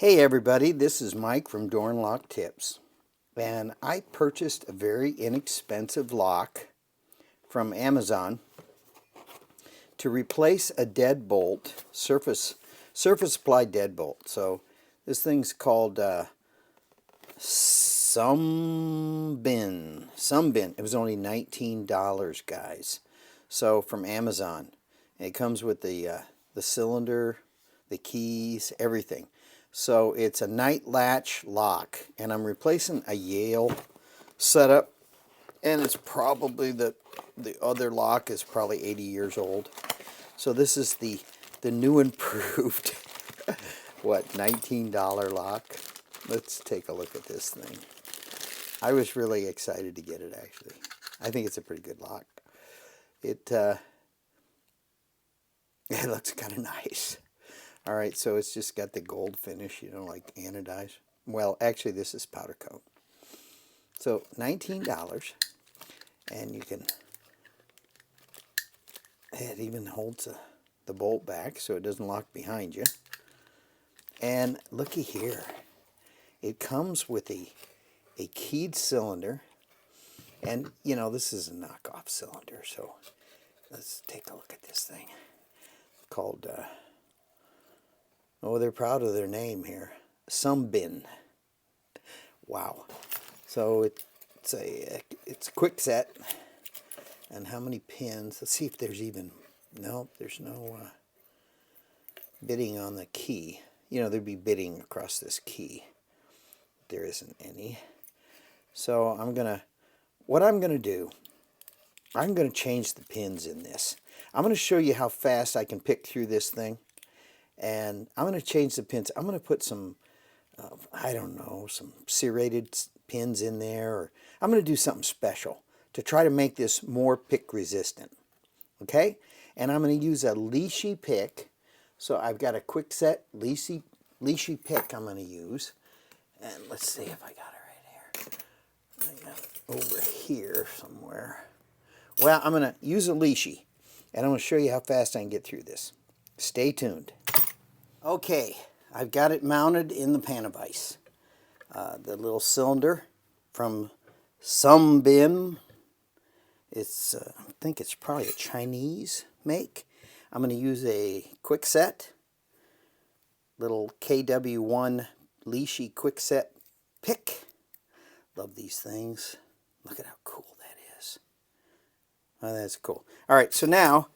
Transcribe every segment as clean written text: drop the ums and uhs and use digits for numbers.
Hey everybody, this is Mike from Door and Lock Tips, and I purchased a very inexpensive lock from Amazon to replace a deadbolt, surface applied deadbolt. So this thing's called Sumbin. It was only $19, guys. So from Amazon, and it comes with the cylinder, the keys, everything. So it's a night latch lock, and I'm replacing a Yale setup, and it's probably the other lock is probably 80 years old. So this is the new improved what, $19 lock. Let's take a look at this thing. I was really excited to get it, actually. I think it's a pretty good lock. It looks kind of nice. All right, so it's just got the gold finish, you know, like anodized. Well, actually, this is powder coat. So $19, and you can, it even holds the bolt back so it doesn't lock behind you. And looky here, it comes with a keyed cylinder, and you know, this is a knockoff cylinder, so let's take a look at this thing. It's called oh, they're proud of their name here. Sumbin. Wow. So it's a quick set. And how many pins? Let's see if there's even... Nope, there's no bitting on the key. You know, there'd be bitting across this key. There isn't any. So what I'm going to do, I'm going to change the pins in this. I'm going to show you how fast I can pick through this thing. And I'm going to change the pins. I'm going to put some, I don't know, some serrated pins in there. Or I'm going to do something special to try to make this more pick resistant. Okay? And I'm going to use a Lishi pick. So I've got a quick set Lishi pick I'm going to use. And let's see if I got it right here. I got it over here somewhere. Well, I'm going to use a Lishi. And I'm going to show you how fast I can get through this. Stay tuned. Okay, I've got it mounted in the pan of ice. The little cylinder from Sumbin. It's, I think it's probably a Chinese make. I'm going to use a quick set, little KW1 Lishi quick set pick. Love these things. Look at how cool that is. Oh, that's cool. All right, so now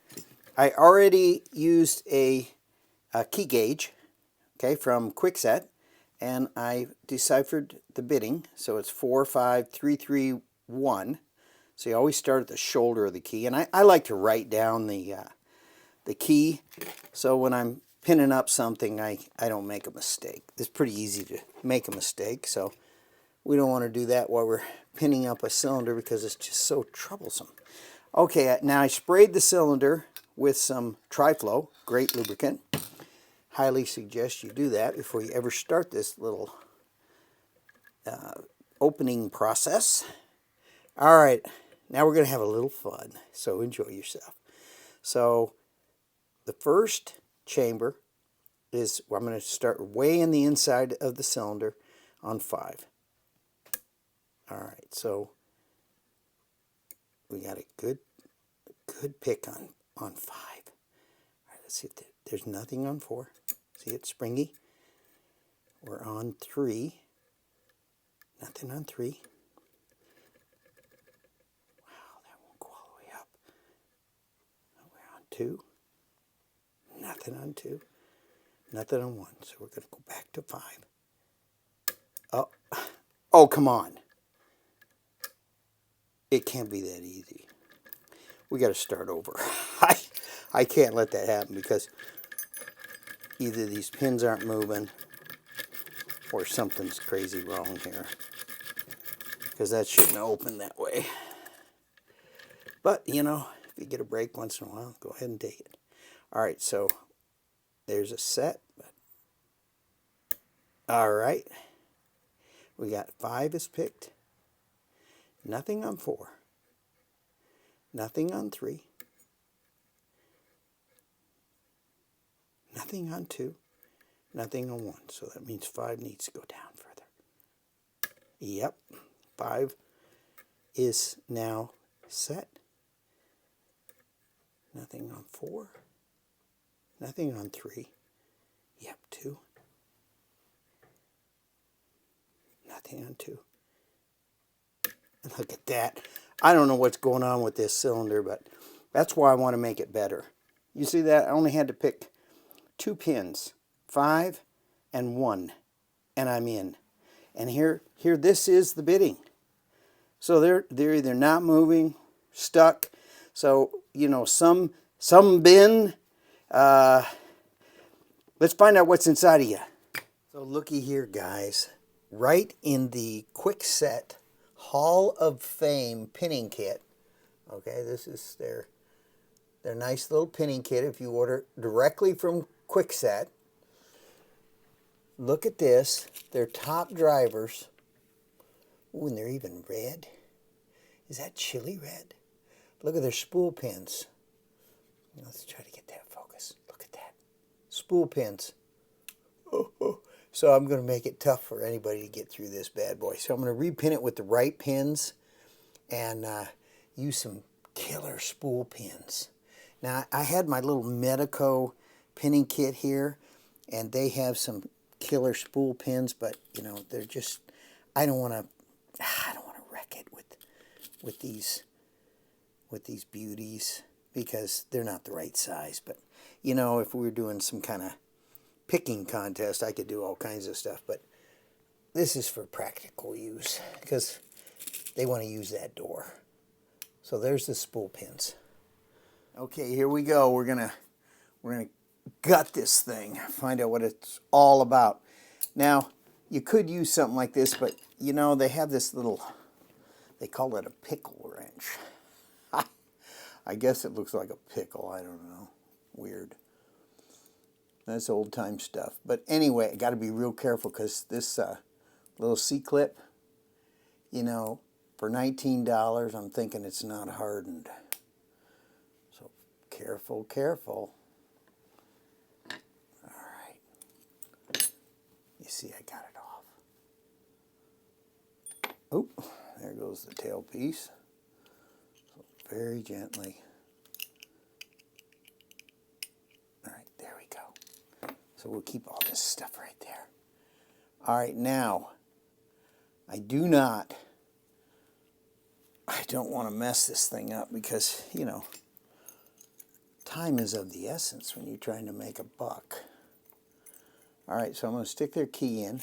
I already used a key gauge, okay, from Quickset, and I deciphered the bitting. So it's 45331. So you always start at the shoulder of the key, and I like to write down the key, so when I'm pinning up something, I don't make a mistake. It's pretty easy to make a mistake, so we don't want to do that while we're pinning up a cylinder because it's just so troublesome. Okay, now I sprayed the cylinder with some Tri-Flow, great lubricant. Highly suggest you do that before you ever start this little opening process. All right, now we're going to have a little fun, so enjoy yourself. So the first chamber is, I'm going to start way in the inside of the cylinder on 5. All right, so we got a good pick on 5. All right, let's see if there's nothing on 4. See, it's springy. We're on 3. Nothing on 3. Wow, that won't go all the way up. We're on 2. Nothing on 2. Nothing on 1. So we're going to go back to 5. Oh, come on. It can't be that easy. We got to start over. I can't let that happen because either these pins aren't moving or something's crazy wrong here, because that shouldn't have opened that way. But, you know, if you get a break once in a while, go ahead and take it. All right, so there's a set. All right. We got 5 is picked. Nothing on 4. Nothing on 3. Nothing on 2. Nothing on 1, so that means 5 needs to go down further. Yep, 5 is now set. Nothing on 4. Nothing on 3. Yep, 2. Nothing on 2. And look at that. I don't know what's going on with this cylinder, but that's why I want to make it better. You see that? I only had to pick 2 pins, 5 and 1, and I'm in. And here this is the bitting. So they're either not moving, stuck. So, you know, some bin. Let's find out what's inside of you. So looky here, guys. Right in the quick set Hall of Fame pinning kit. Okay, this is their nice little pinning kit if you order directly from Kwikset. Look at this. They're top drivers. Ooh, and they're even red. Is that chili red? Look at their spool pins. Let's try to get that focus. Look at that. Spool pins. Oh. So I'm going to make it tough for anybody to get through this bad boy. So I'm going to repin it with the right pins and use some killer spool pins. Now, I had my little Medico pinning kit here, and they have some killer spool pins, but you know, they're just, I don't want to wreck it with these beauties because they're not the right size. But you know, if we were doing some kind of picking contest, I could do all kinds of stuff, but this is for practical use because they want to use that door. So there's the spool pins. Okay, here we go. We're gonna gut this thing, find out what it's all about. Now, you could use something like this, but you know, they have this little, they call it a pickle wrench. I guess it looks like a pickle, I don't know. Weird. That's old time stuff. But anyway, I got to be real careful because this little C-clip, you know, for $19, I'm thinking it's not hardened. So careful, careful. All right. You see, I got it off. Oh, there goes the tail piece. So very gently. All right, there we go. So we'll keep all this stuff right there. All right, now, I don't want to mess this thing up because, you know, time is of the essence when you're trying to make a buck. All right, so I'm going to stick their key in.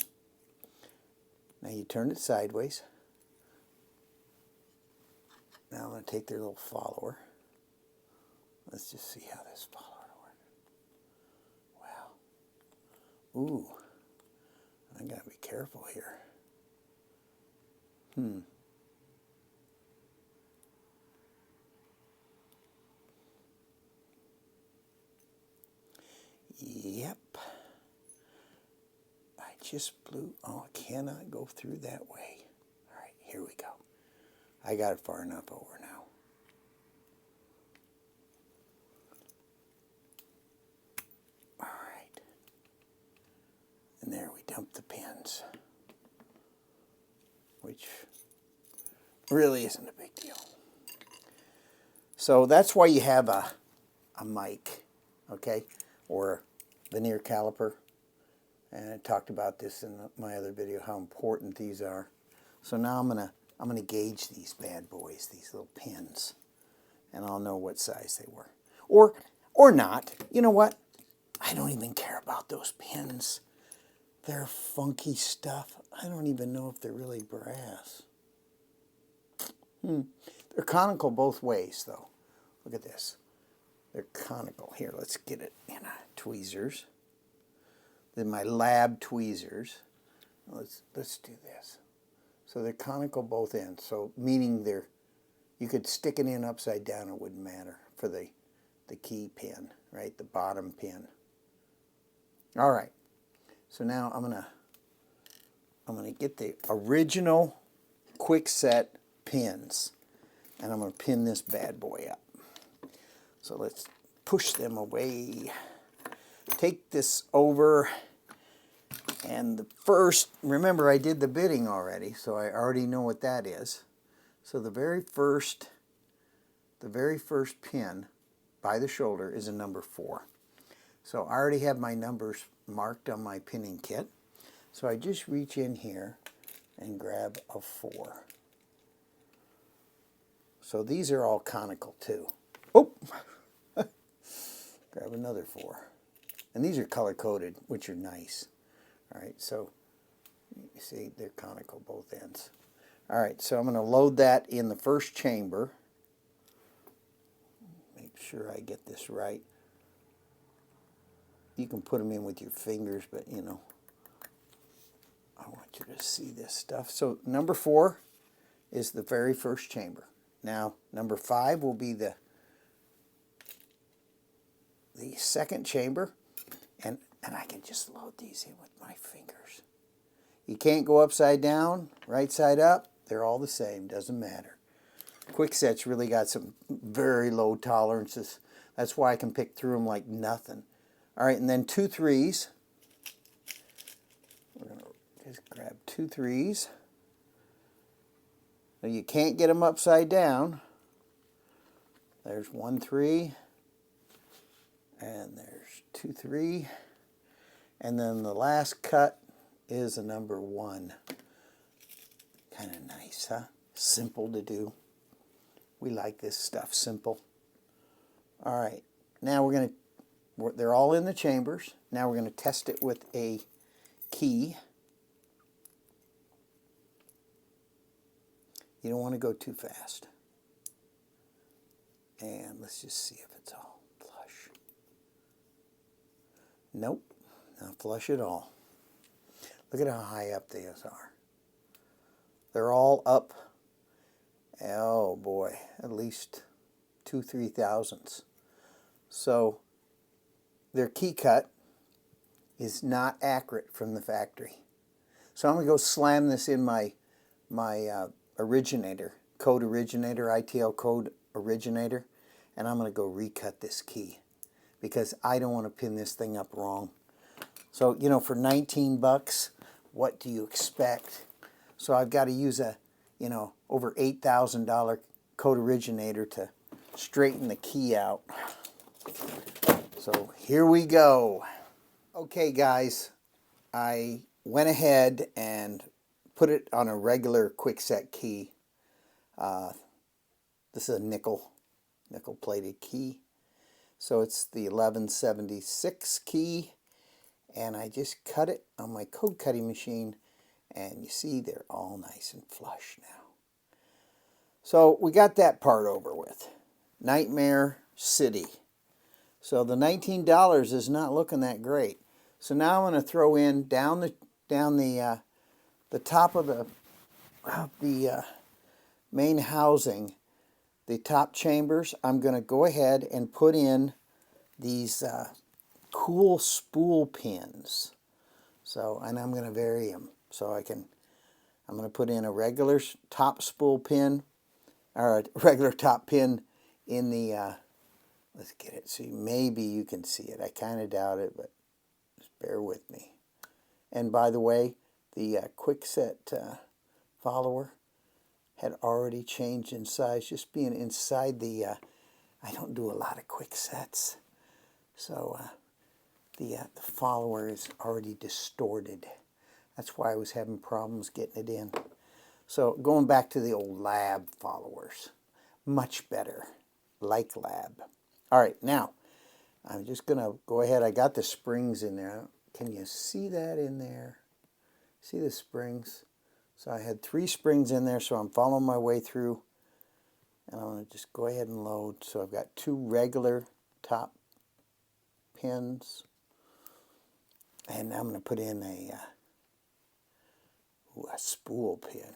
Now you turn it sideways. Now I'm going to take their little follower. Let's just see how this follower works. Wow. Ooh. I got to be careful here. Yep. I just blew. Oh, I cannot go through that way. All right, here we go. I got it far enough over now. All right. And there we dump the pins, which really isn't a big deal. So that's why you have a mic, okay, or veneer caliper. And I talked about this in my other video, how important these are. So now I'm gonna gauge these bad boys, these little pins, and I'll know what size they were, or not. You know what? I don't even care about those pins. They're funky stuff. I don't even know if they're really brass. They're conical both ways, though. Look at this. They're conical. Here, let's get it in tweezers. Then my lab tweezers. Let's do this. So they're conical both ends. So meaning you could stick it in upside down, it wouldn't matter for the key pin, right? The bottom pin. All right. So now I'm gonna get the original Kwikset pins, and I'm gonna pin this bad boy up. So let's push them away. Take this over, And the first, remember I did the bitting already, so I already know what that is. So the very first pin by the shoulder is a number 4. So I already have my numbers marked on my pinning kit. So I just reach in here and grab a 4. So these are all conical too. Oh, grab another 4. And these are color-coded, which are nice. All right, so you see they're conical both ends. All right, so I'm going to load that in the first chamber. Make sure I get this right. You can put them in with your fingers, but you know, I want you to see this stuff. So number 4 is the very first chamber. Now number 5 will be the second chamber, and I can just load these in with my fingers. You can't go upside down, right side up. They're all the same, doesn't matter. Quickset's really got some very low tolerances. That's why I can pick through them like nothing. All right, and then 2 3s. We're going to just grab 2 3s. Now you can't get them upside down. There's 1 3, and there's 2 3, and then the last cut is a number 1. Kind of nice, huh? Simple to do. We like this stuff simple. All right, now they're all in the chambers. Now we're going to test it with a key. You don't want to go too fast. And let's just see if it's all flush. Nope, not flush at all. Look at how high up these are. They're all up, oh boy, at least 2-3 thousandths. So their key cut is not accurate from the factory. So I'm going to go slam this in my originator, code originator, ITL code originator, and I'm going to go recut this key because I don't want to pin this thing up wrong. So, you know, for 19 bucks, what do you expect? So I've got to use a, you know, over $8,000 code originator to straighten the key out. So here we go. Okay guys, I went ahead and put it on a regular quickset key. This is a nickel plated key. So it's the 1176 key, and I just cut it on my code cutting machine, and you see they're all nice and flush now. So we got that part over with. Nightmare City. So the $19 is not looking that great. So now I'm going to throw in down the top of the main housing, the top chambers. I'm going to go ahead and put in these cool spool pins. So, and I'm going to vary them. So I'm going to put in a regular top spool pin, or a regular top pin in the, let's get it so maybe you can see it. I kind of doubt it, but just bear with me. And by the way, the Quickset follower had already changed in size, just being inside the, I don't do a lot of Quicksets, so the follower is already distorted. That's why I was having problems getting it in. So going back to the old lab followers, much better, like lab. All right, now I'm just going to go ahead. I got the springs in there. Can you see that in there? See the springs? So I had 3 springs in there, so I'm following my way through. And I'm going to just go ahead and load. So I've got 2 regular top pins. And I'm going to put in a spool pin.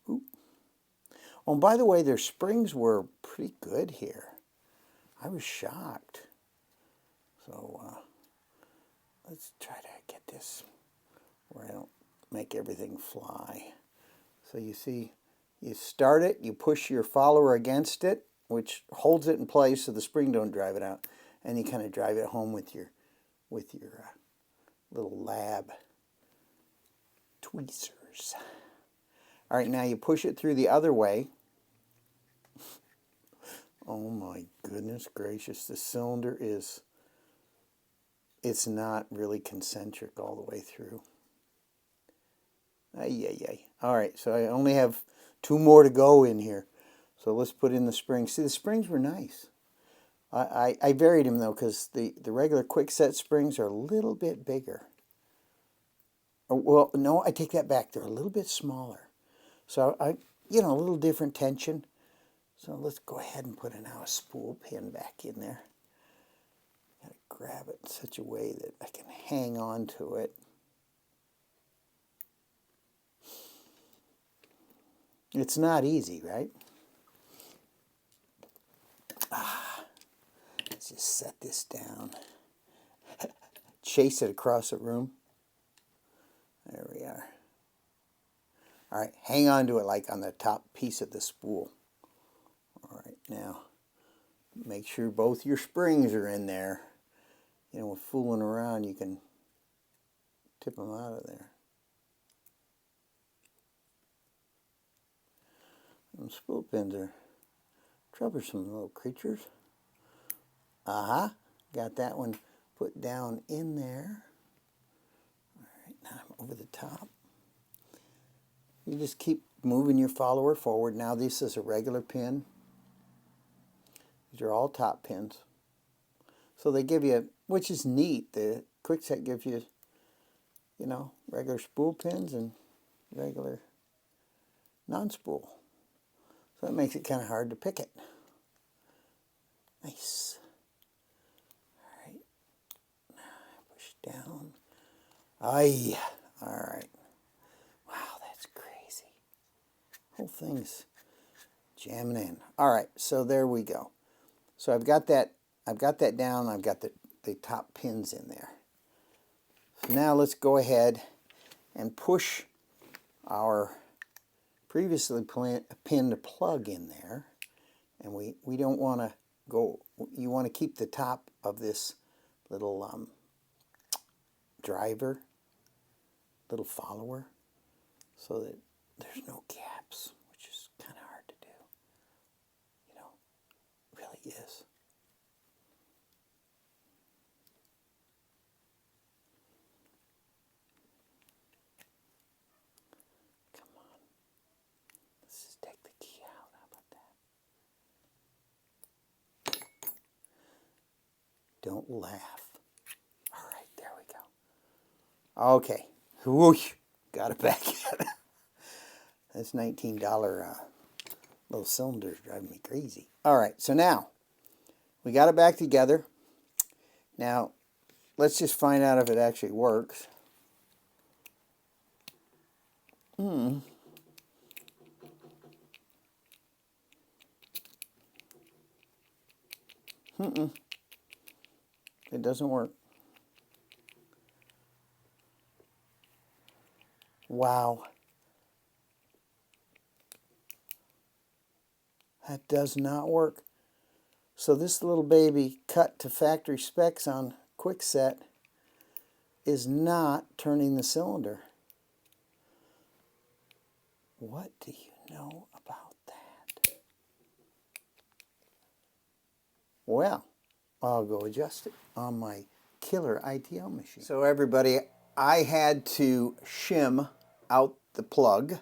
Ooh. Oh, and by the way, their springs were pretty good here. I was shocked. So let's try to get this where I don't make everything fly. So you see, you start it, you push your follower against it, which holds it in place so the spring don't drive it out, and you kind of drive it home with your little lab tweezers. All right, now you push it through the other way. Oh my goodness gracious, the cylinder is, it's not really concentric all the way through. Ay, ay, ay. All right, so I only have 2 more to go in here. So let's put in the springs. See, the springs were nice. I varied them though, because the regular quick set springs are a little bit bigger. Well, no, I take that back. They're a little bit smaller. So you know, a little different tension. So let's go ahead and put now a spool pin back in there. Gotta grab it in such a way that I can hang on to it. It's not easy, right? Let's just set this down. Chase it across the room. There we are. All right, hang on to it like on the top piece of the spool. All right, now make sure both your springs are in there. You know, with fooling around, you can tip them out of there. And spool pins are troublesome little creatures. Got that one put down in there. All right, now I'm over the top. You just keep moving your follower forward. Now this is a regular pin. These are all top pins. So they give you, which is neat, the Quickset gives you, you know, regular spool pins and regular non-spool. So that makes it kind of hard to pick it. Nice. All right. Push down. Aye. All right. Wow, that's crazy. Whole thing's jamming in. All right, so there we go. So I've got that down. I've got the top pins in there. So now let's go ahead and push our previously pinned plug in there. And we don't want to go, you want to keep the top of this little driver, little follower, so that there's no gaps, which is kind of hard to do. You know, really is. Come on. Let's just take the key out. How about that? Don't laugh. All right, there we go. Okay. Whoosh. Got it back in. This $19 little cylinder is driving me crazy. All right, so now we got it back together. Now let's just find out if it actually works. It doesn't work. Wow. That does not work. So this little baby cut to factory specs on Quickset is not turning the cylinder. What do you know about that? Well, I'll go adjust it on my killer ITO machine. So everybody, I had to shim out the plug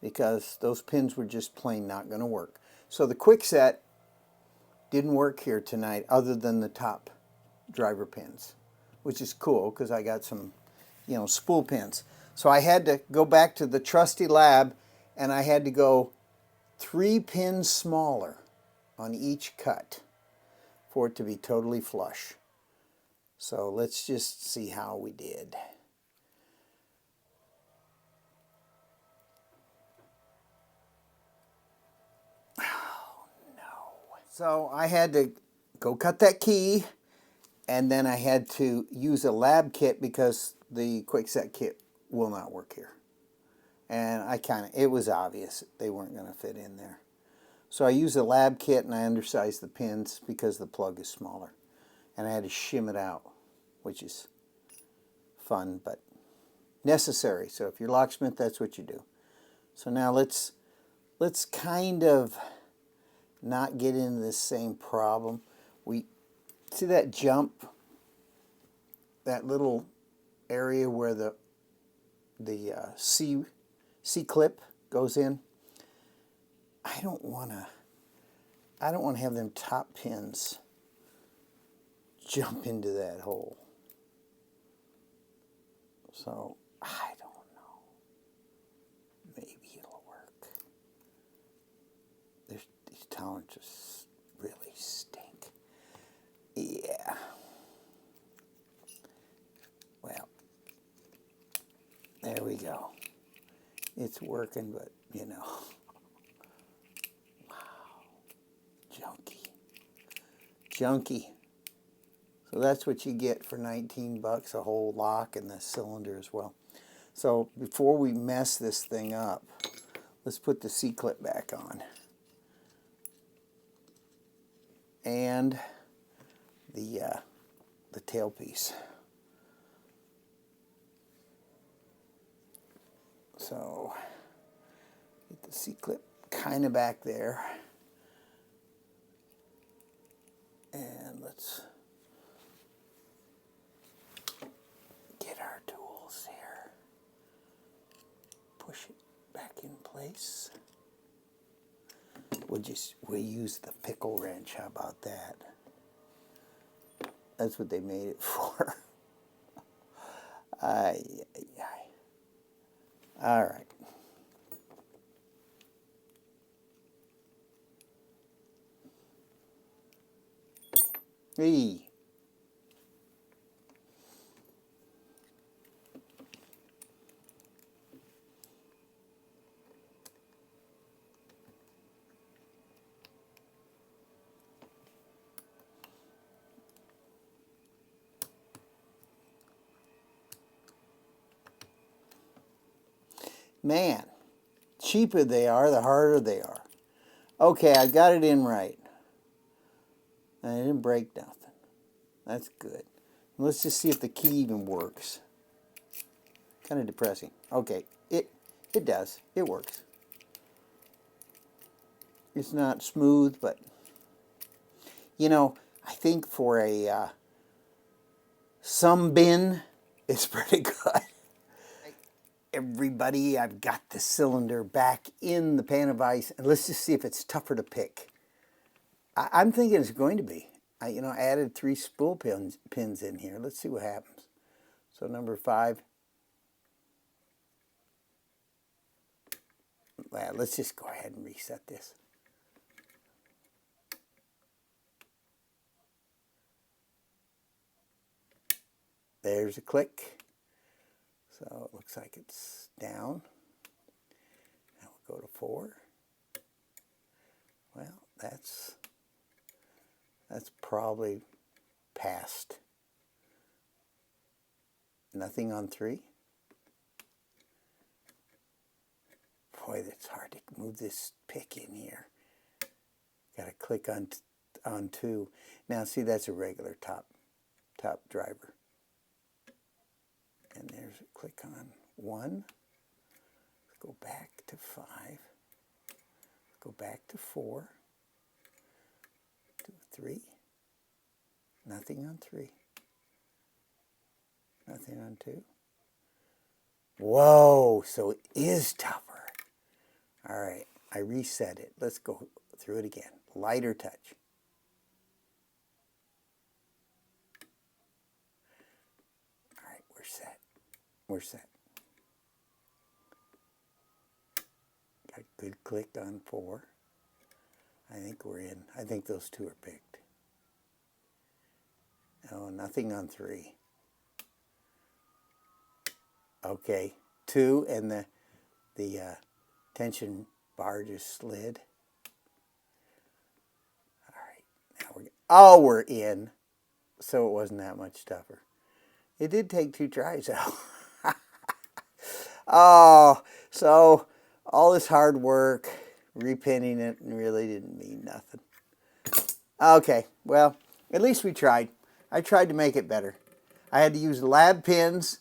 because those pins were just plain not going to work. So the Quickset didn't work here tonight other than the top driver pins, which is cool because I got some, you know, spool pins. So I had to go back to the trusty lab and I had to go 3 pins smaller on each cut for it to be totally flush. So let's just see how we did. Oh no. So I had to go cut that key and then I had to use a lab kit because the Quickset kit will not work here. And it was obvious they weren't going to fit in there. So I used a lab kit and I undersized the pins because the plug is smaller. And I had to shim it out, which is fun, but necessary. So if you're locksmith, that's what you do. So now let's kind of not get into this same problem. We see that jump, that little area where the C clip goes in. I don't want to have them top pins jump into that hole. So I don't know. Maybe it'll work. These tolerances really stink. Yeah. Well, there we go. It's working, but you know. Wow. Junky. So that's what you get for 19 bucks, a whole lock and the cylinder as well. So before we mess this thing up, let's put the C-clip back on. And the tailpiece. So get the C-clip kind of back there. And let's get our tools here. Push it back in place. We'll use the pickle wrench. How about that? That's what they made it for. Ay. All right. Hey. Man, cheaper they are, the harder they are. Okay, I got it in right. And I didn't break nothing. That's good. Let's just see if the key even works. Kind of depressing. Okay, it does. It works. It's not smooth, but you know, I think for a Sumbin, it's pretty good. Everybody, I've got the cylinder back in the pan of ice, and let's just see if it's tougher to pick. I'm thinking it's going to be. I added 3 spool pins in here. Let's see what happens. So number 5. Well, let's just go ahead and reset this. There's a click. So it looks like it's down. Now we'll go to 4. Well, that's probably past. Nothing on 3. Boy, that's hard to move this pick in here. Got to click on 2. Now see, that's a regular top driver. And there's a click on 1. Let's go back to 5. Go back to 4. To 3. Nothing on 3. Nothing on 2. Whoa, so it is tougher. All right, I reset it. Let's go through it again. Lighter touch. All right, we're set. We're set. Got a good click on 4. I think we're in. I think those 2 are picked. Oh, nothing on 3. Okay, 2, and the tension bar just slid. All right, now we're in. So it wasn't that much tougher. It did take 2 tries out. Oh, so all this hard work, repinning it, really didn't mean nothing. Okay, well, at least we tried. I tried to make it better. I had to use lab pins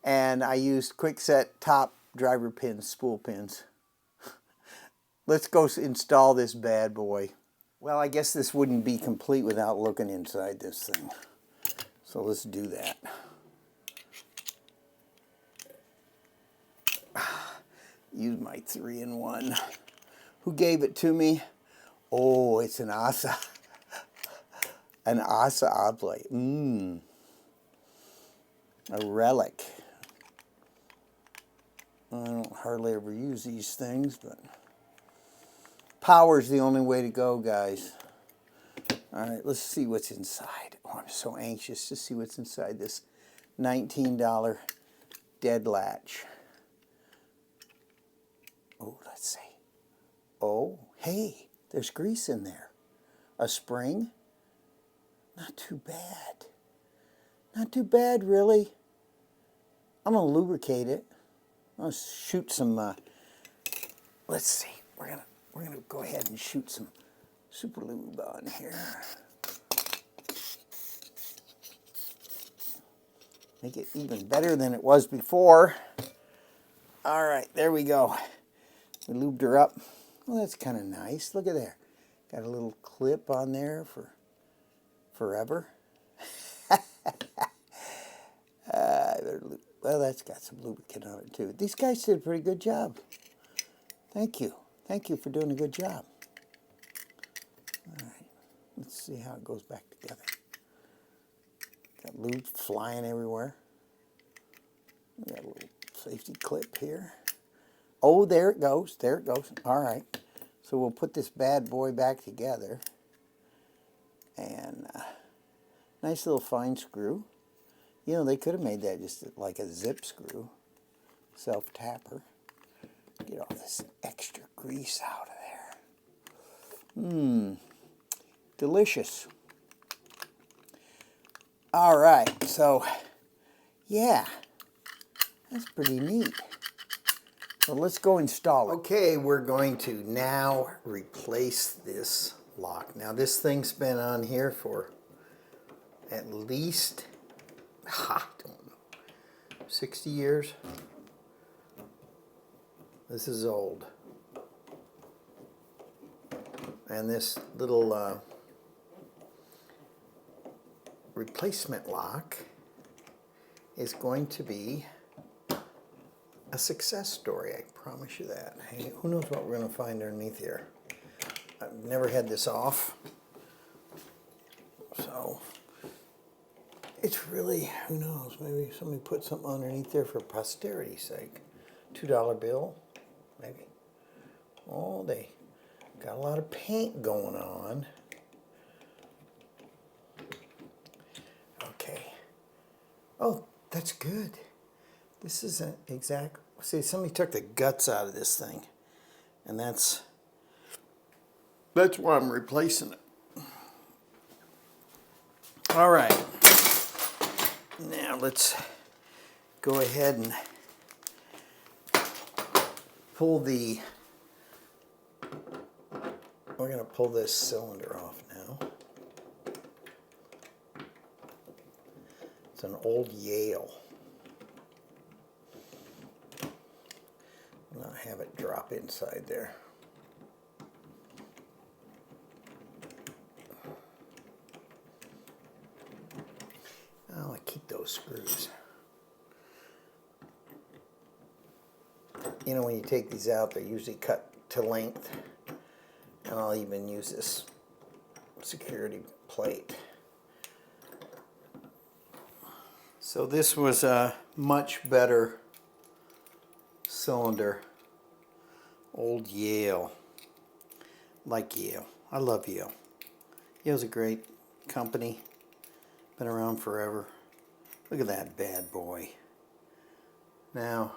And I used quickset top driver pins, spool pins. Let's go install this bad boy. Well, I guess this wouldn't be complete without looking inside this thing. So let's do that. Use my 3-in-1. Who gave it to me? Oh, it's an Asa. An Asa oblate. A relic. I don't hardly ever use these things, but power's the only way to go, guys. All right, let's see what's inside. Oh, I'm so anxious to see what's inside this $19 dead latch. Oh, let's see. Oh, hey, there's grease in there. A spring? Not too bad. Not too bad, really. I'm going to lubricate it. I'm going to shoot some, let's see. We're gonna go ahead and shoot some super lube on here. Make it even better than it was before. All right, there we go. We lubed her up. Well, that's kind of nice. Look at there. Got a little clip on there for forever. Well, that's got some lubricant on it too. These guys did a pretty good job. Thank you. Thank you for doing a good job. All right. Let's see how it goes back together. Got lube flying everywhere. We got a little safety clip here. Oh, there it goes. There it goes. All right. So we'll put this bad boy back together. And nice little fine screw. You know, they could have made that just like a zip screw. Self-tapper. Get all this extra grease out of there. Delicious. All right, so yeah, that's pretty neat. So let's go install it. Okay, we're going to now replace this lock. Now this thing's been on here for at least, I don't know, 60 years. This is old. And this little replacement lock is going to be a success story, I promise you that. Hey, who knows what we're going to find underneath here. I've never had this off. So, it's really, who knows, maybe somebody put something underneath there for posterity's sake. $2 bill, maybe. Oh, they got a lot of paint going on. Okay. Oh, that's good. This isn't exact. See, somebody took the guts out of this thing, and that's why I'm replacing it. All right. Now let's go ahead and pull the. We're going to pull this cylinder off now. It's an old Yale. Not have it drop inside there. Oh, I keep those screws. You know, when you take these out, they're usually cut to length. And I'll even use this security plate. So this was a much better cylinder. Old Yale. Like Yale. I love Yale. Yale's a great company. Been around forever. Look at that bad boy. Now,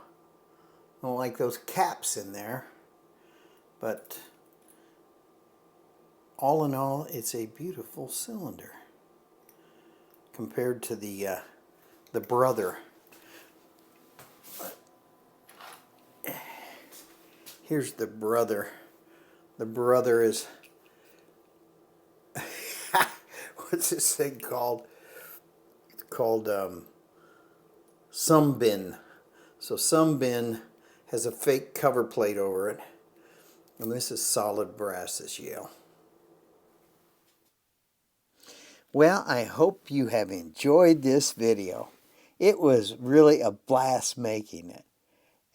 I don't like those caps in there, but all in all, it's a beautiful cylinder compared to the brother. Here's the brother. The brother is, what's this thing called? It's called Sumbin. So Sumbin has a fake cover plate over it. And this is solid brass, this Yale. Well, I hope you have enjoyed this video. It was really a blast making it.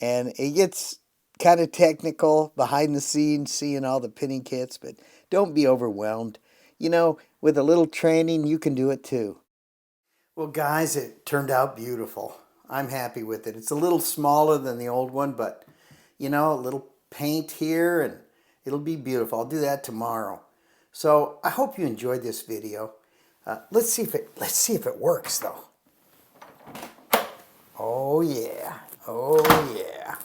And it gets kind of technical behind the scenes, seeing all the pinning kits, but don't be overwhelmed. You know, with a little training, you can do it too. Well, guys, it turned out beautiful. I'm happy with it. It's a little smaller than the old one, but, you know, a little paint here, and it'll be beautiful. I'll do that tomorrow. So I hope you enjoyed this video. Let's see if it works, though. Oh yeah, oh yeah,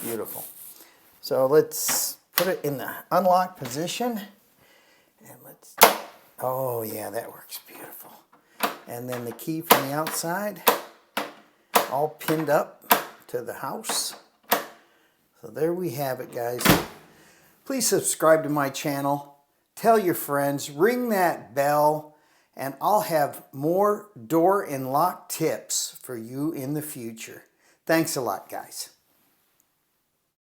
beautiful. So let's put it in the unlock position, and let's. Oh yeah, that works beautiful. And then the key from the outside, all pinned up to the house. So there we have it, guys. Please subscribe to my channel. Tell your friends, ring that bell. And I'll have more door and lock tips for you in the future. Thanks a lot, guys.